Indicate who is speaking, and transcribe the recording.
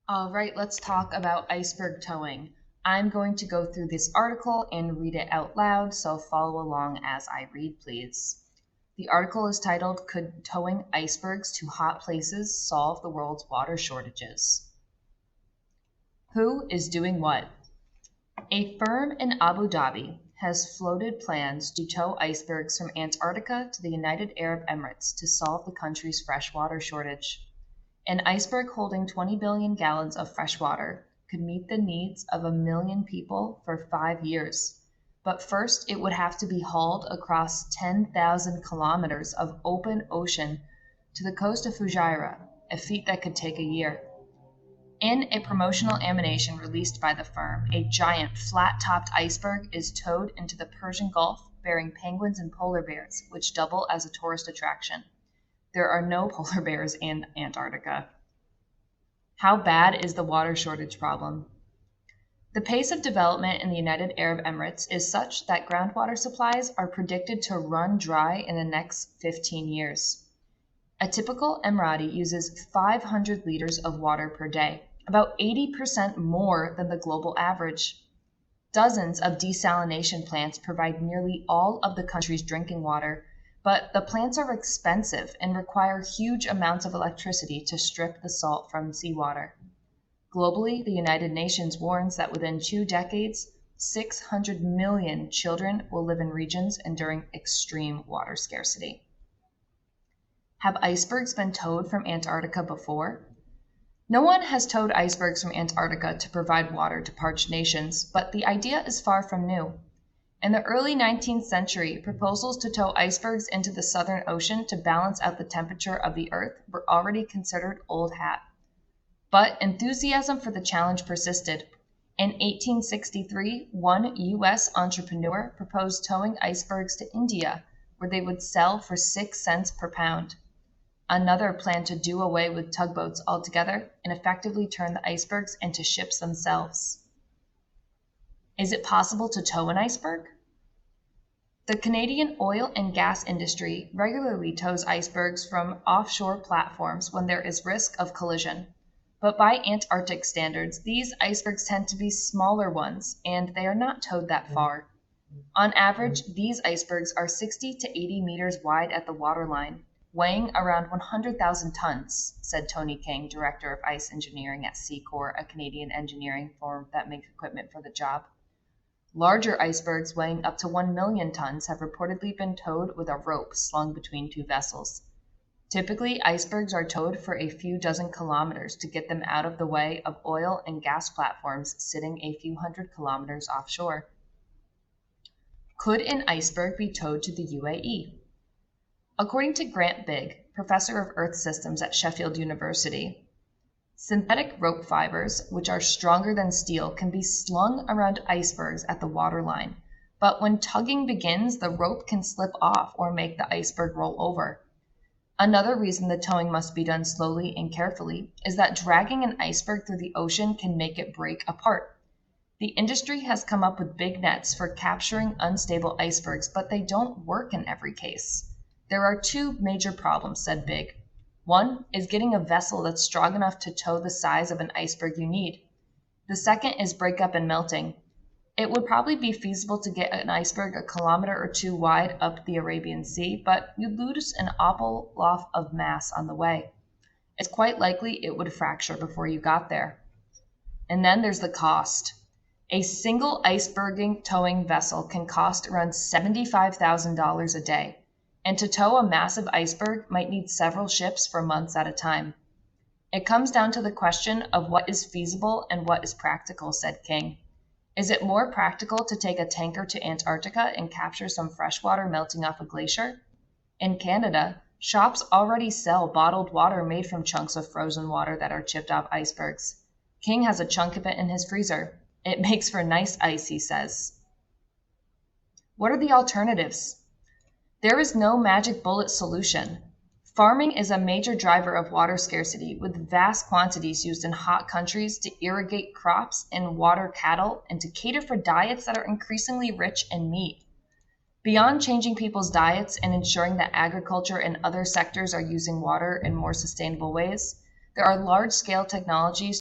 Speaker 1: All right, let's talk about iceberg towing. I'm going to go through this article and read it out loud, so follow along as I read, please. The article is titled, Could Towing Icebergs to Hot Places Solve the World's Water Shortages? Who is doing what? A firm in Abu Dhabi has floated plans to tow icebergs from Antarctica to the United Arab Emirates to solve the country's freshwater shortage. An iceberg holding 20 billion gallons of fresh water could meet the needs of 1 million people for 5 years. But first, it would have to be hauled across 10,000 kilometers of open ocean to the coast of Fujairah, a feat that could take a year. In a promotional animation released by the firm, a giant, flat-topped iceberg is towed into the Persian Gulf, bearing penguins and polar bears, which double as a tourist attraction. There are no polar bears in Antarctica. How bad is the water shortage problem? The pace of development in the United Arab Emirates is such that groundwater supplies are predicted to run dry in the next 15 years. A typical Emirati uses 500 liters of water per day, about 80% more than the global average. Dozens of desalination plants provide nearly all of the country's drinking water, but the plants are expensive and require huge amounts of electricity to strip the salt from seawater. Globally, the United Nations warns that within 2 decades, 600 million children will live in regions enduring extreme water scarcity. Have icebergs been towed from Antarctica before? No one has towed icebergs from Antarctica to provide water to parched nations, but the idea is far from new. In the early 19th century, proposals to tow icebergs into the Southern Ocean to balance out the temperature of the Earth were already considered old hat. But enthusiasm for the challenge persisted. In 1863, one U.S. entrepreneur proposed towing icebergs to India, where they would sell for 6 cents per pound. Another planned to do away with tugboats altogether and effectively turn the icebergs into ships themselves. Is it possible to tow an iceberg? The Canadian oil and gas industry regularly tows icebergs from offshore platforms when there is risk of collision. But by Antarctic standards, these icebergs tend to be smaller ones, and they are not towed that far. On average, these icebergs are 60 to 80 meters wide at the waterline, weighing around 100,000 tons, said Tony King, director of ice engineering at Seacor, a Canadian engineering firm that makes equipment for the job. Larger icebergs weighing up to 1 million tons have reportedly been towed with a rope slung between 2 vessels. Typically, icebergs are towed for a few dozen kilometers to get them out of the way of oil and gas platforms sitting a few hundred kilometers offshore. Could an iceberg be towed to the UAE? According to Grant Bigg, professor of Earth Systems at Sheffield University, synthetic rope fibers, which are stronger than steel, can be slung around icebergs at the waterline, but when tugging begins, the rope can slip off or make the iceberg roll over. Another reason the towing must be done slowly and carefully is that dragging an iceberg through the ocean can make it break apart. The industry has come up with big nets for capturing unstable icebergs, but they don't work in every case. There are 2 major problems, said Bigg. One is getting a vessel that's strong enough to tow the size of an iceberg you need. The second is breakup and melting. It would probably be feasible to get an iceberg a kilometer or 2 wide up the Arabian Sea, but you'd lose an awful lot of mass on the way. It's quite likely it would fracture before you got there. And then there's the cost. A single iceberg towing vessel can cost around $75,000 a day. And to tow a massive iceberg might need several ships for months at a time. It comes down to the question of what is feasible and what is practical, said King. Is it more practical to take a tanker to Antarctica and capture some freshwater melting off a glacier? In Canada, shops already sell bottled water made from chunks of frozen water that are chipped off icebergs. King has a chunk of it in his freezer. It makes for nice ice, he says. What are the alternatives? There is no magic bullet solution. Farming is a major driver of water scarcity, with vast quantities used in hot countries to irrigate crops and water cattle and to cater for diets that are increasingly rich in meat. Beyond changing people's diets and ensuring that agriculture and other sectors are using water in more sustainable ways, there are large-scale technologies